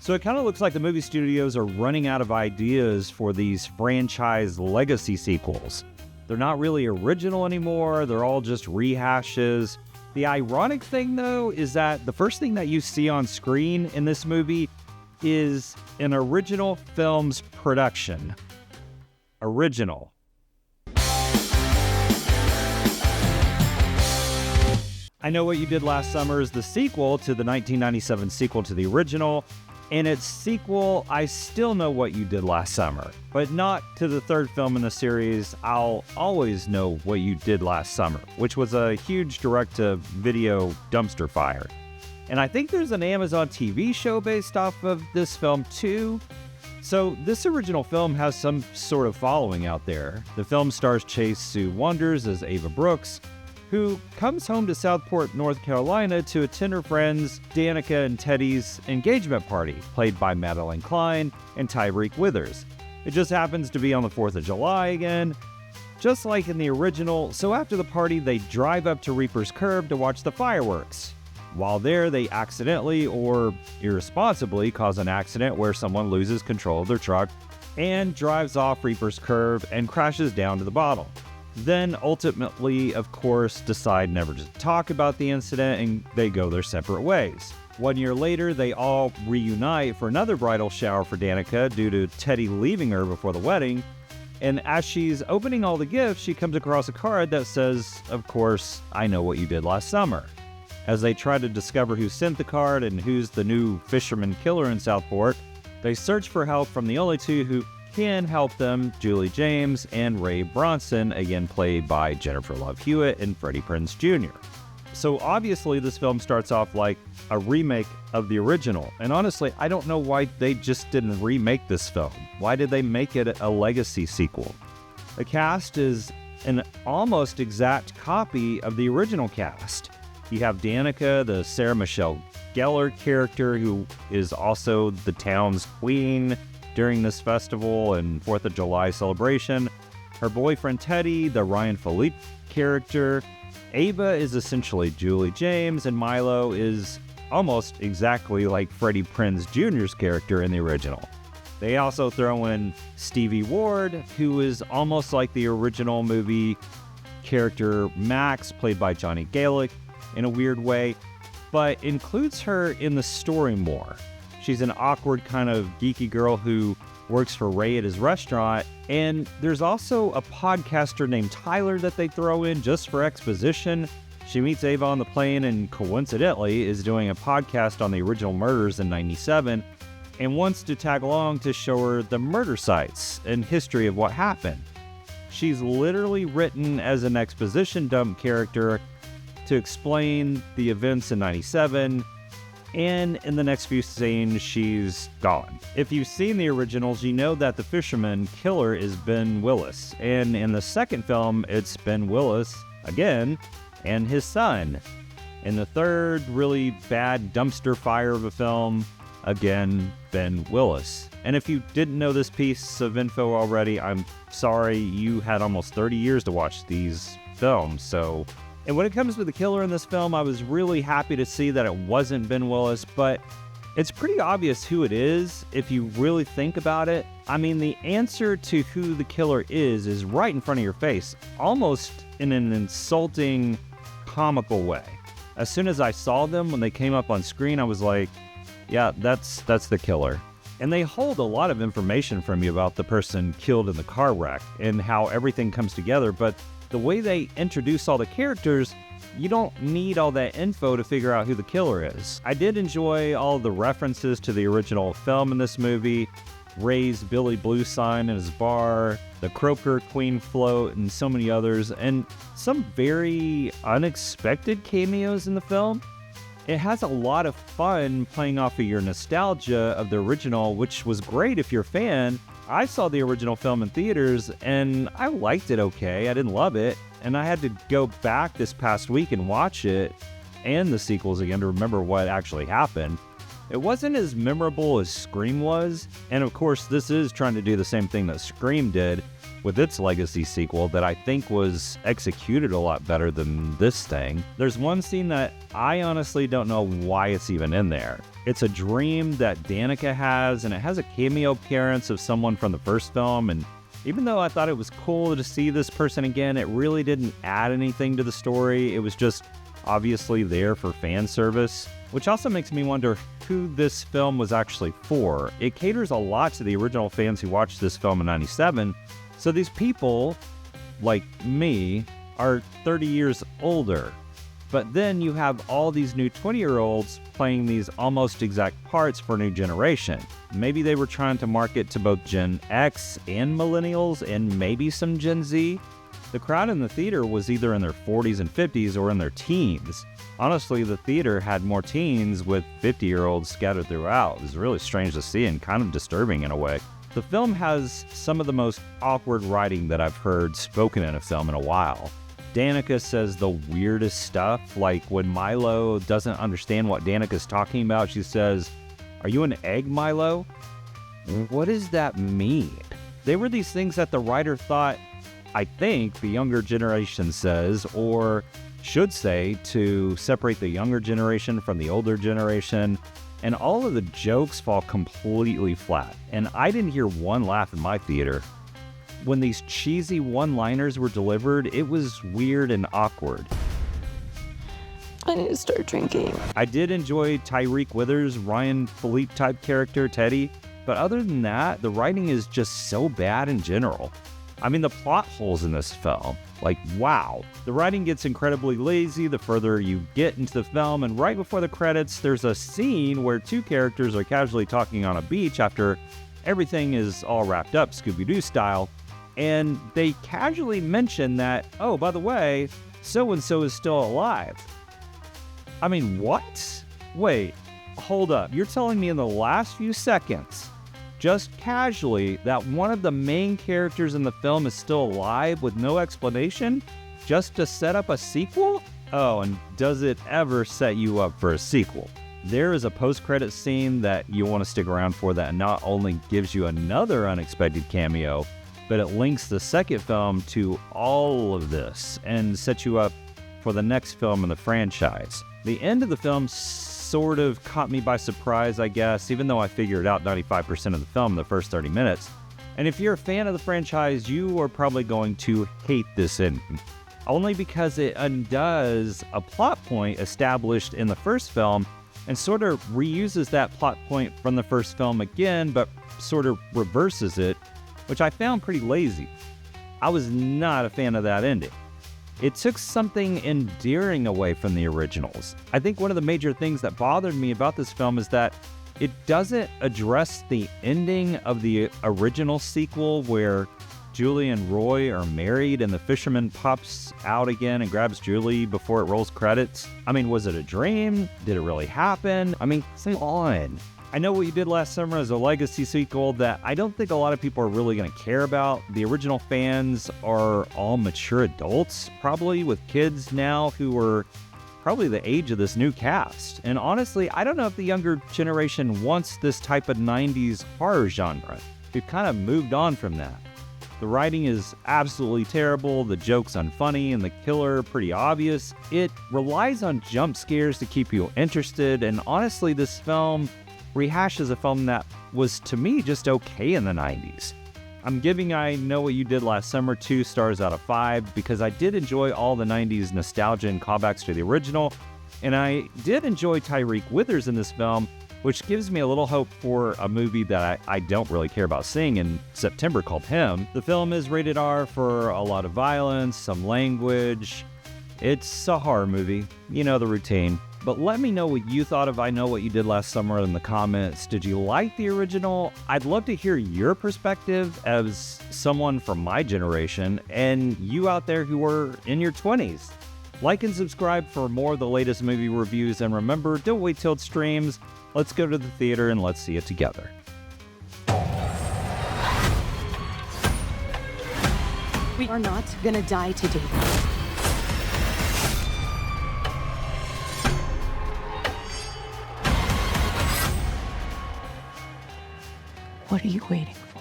So it kind of looks like the movie studios are running out of ideas for these franchise legacy sequels. They're not really original anymore, they're all just rehashes. The ironic thing, though, is that the first thing that you see on screen in this movie is an original film's production. Original. I Know What You Did Last Summer is the sequel to the 1997 sequel to the original. In its sequel, I Still Know What You Did Last Summer, but not to the third film in the series, I'll Always Know What You Did Last Summer, which was a huge direct-to-video dumpster fire. And I think there's an Amazon TV show based off of this film too. So this original film has some sort of following out there. The film stars Chase Sue Wonders as Ava Brooks, who comes home to Southport, North Carolina to attend her friends Danica and Teddy's engagement party, played by Madeline Klein and Tyreek Withers. It just happens to be on the 4th of July again, just like in the original, so after the party they drive up to Reaper's Curb to watch the fireworks. While there, they accidentally or irresponsibly cause an accident where someone loses control of their truck and drives off Reaper's Curb and crashes down to the bottom. Then ultimately, of course, decide never to talk about the incident and they go their separate ways. 1 year later, they all reunite for another bridal shower for Danica due to Teddy leaving her before the wedding. And as she's opening all the gifts, she comes across a card that says, of course, I Know What You Did Last Summer. As they try to discover who sent the card and who's the new fisherman killer in Southport, they search for help from the only two who can help them, Julie James and Ray Bronson, again played by Jennifer Love Hewitt and Freddie Prinze Jr. So obviously this film starts off like a remake of the original, and honestly, I don't know why they just didn't remake this film. Why did they make it a legacy sequel? The cast is an almost exact copy of the original cast. You have Danica, the Sarah Michelle Gellar character, who is also the town's queen during this festival and 4th of July celebration. Her boyfriend Teddy, the Ryan Philippe character. Ava is essentially Julie James, and Milo is almost exactly like Freddie Prinze Jr.'s character in the original. They also throw in Stevie Ward, who is almost like the original movie character Max, played by Johnny Gaelic in a weird way, but includes her in the story more. She's an awkward kind of geeky girl who works for Ray at his restaurant, and there's also a podcaster named Tyler that they throw in just for exposition. She meets Ava on the plane and coincidentally is doing a podcast on the original murders in '97 and wants to tag along to show her the murder sites and history of what happened. She's literally written as an exposition dump character to explain the events in '97, and in the next few scenes, she's gone. If you've seen the originals, you know that the fisherman killer is Ben Willis, and in the second film, it's Ben Willis, again, and his son. In the third really bad dumpster fire of a film, again, Ben Willis. And if you didn't know this piece of info already, I'm sorry, you had almost 30 years to watch these films, so... And when it comes to the killer in this film, I was really happy to see that it wasn't Ben Willis, but it's pretty obvious who it is if you really think about it. I mean, the answer to who the killer is right in front of your face, almost in an insulting, comical way. As soon as I saw them when they came up on screen, I was like, yeah, that's the killer. And they hold a lot of information from you about the person killed in the car wreck and how everything comes together, but the way they introduce all the characters, you don't need all that info to figure out who the killer is. I did enjoy all the references to the original film in this movie, Ray's Billy Blue sign in his bar, the Croaker Queen float, and so many others, and some very unexpected cameos in the film. It has a lot of fun playing off of your nostalgia of the original, which was great if you're a fan. I saw the original film in theaters, and I liked it okay. I didn't love it, and I had to go back this past week and watch it and the sequels again to remember what actually happened. It wasn't as memorable as Scream was, and of course this is trying to do the same thing that Scream did with its legacy sequel that I think was executed a lot better than this thing. There's one scene that I honestly don't know why it's even in there. It's a dream that Danica has, and it has a cameo appearance of someone from the first film, and even though I thought it was cool to see this person again, it really didn't add anything to the story. It was just obviously there for fan service, which also makes me wonder who this film was actually for. It caters a lot to the original fans who watched this film in '97, so these people, like me, are 30 years older. But then you have all these new 20-year-olds playing these almost exact parts for a new generation. Maybe they were trying to market to both Gen X and millennials and maybe some Gen Z. The crowd in the theater was either in their 40s and 50s or in their teens. Honestly, the theater had more teens with 50-year-olds scattered throughout. It was really strange to see and kind of disturbing in a way. The film has some of the most awkward writing that I've heard spoken in a film in a while. Danica says the weirdest stuff, like when Milo doesn't understand what Danica's talking about, she says, "Are you an egg, Milo?" What does that mean? They were these things that the writer thought, I think the younger generation says, or should say, to separate the younger generation from the older generation, and all of the jokes fall completely flat, and I didn't hear one laugh in my theater. When these cheesy one-liners were delivered, it was weird and awkward. I need to start drinking. I did enjoy Tyreek Withers' Ryan Philippe type character, Teddy, but other than that, the writing is just so bad in general. I mean, the plot holes in this film, like, wow. The writing gets incredibly lazy the further you get into the film, and right before the credits, there's a scene where two characters are casually talking on a beach after everything is all wrapped up, Scooby-Doo style, and they casually mention that, oh, by the way, so-and-so is still alive. I mean, what? Wait, hold up. You're telling me in the last few seconds, just casually, that one of the main characters in the film is still alive with no explanation? Just to set up a sequel? Oh, and does it ever set you up for a sequel? There is a post-credit scene that you want to stick around for that not only gives you another unexpected cameo, but it links the second film to all of this and sets you up for the next film in the franchise. The end of the film sort of caught me by surprise, I guess, even though I figured out 95% of the film in the first 30 minutes. And if you're a fan of the franchise, you are probably going to hate this ending, only because it undoes a plot point established in the first film and sort of reuses that plot point from the first film again, but sort of reverses it, which I found pretty lazy. I was not a fan of that ending. It took something endearing away from the originals. I think one of the major things that bothered me about this film is that it doesn't address the ending of the original sequel where Julie and Roy are married and the fisherman pops out again and grabs Julie before it rolls credits. I mean, was it a dream? Did it really happen? I mean, come on. I Know What You Did Last Summer is a legacy sequel that I don't think a lot of people are really going to care about. The original fans are all mature adults, probably with kids now who are probably the age of this new cast. And honestly, I don't know if the younger generation wants this type of 90s horror genre. We've kind of moved on from that. The writing is absolutely terrible, the joke's unfunny, and the killer pretty obvious. It relies on jump scares to keep you interested, and honestly, this film rehashes a film that was, to me, just okay in the 90s. I'm giving I Know What You Did Last Summer 2 stars out of 5 because I did enjoy all the 90s nostalgia and callbacks to the original, and I did enjoy Tyreek Withers in this film, which gives me a little hope for a movie that I don't really care about seeing in September called Him. The film is rated R for a lot of violence, some language. It's a horror movie, you know the routine. But let me know what you thought of I Know What You Did Last Summer in the comments. Did you like the original? I'd love to hear your perspective as someone from my generation and you out there who are in your 20s. Like and subscribe for more of the latest movie reviews, and remember, don't wait till it streams. Let's go to the theater and let's see it together. We are not gonna die today. What are you waiting for?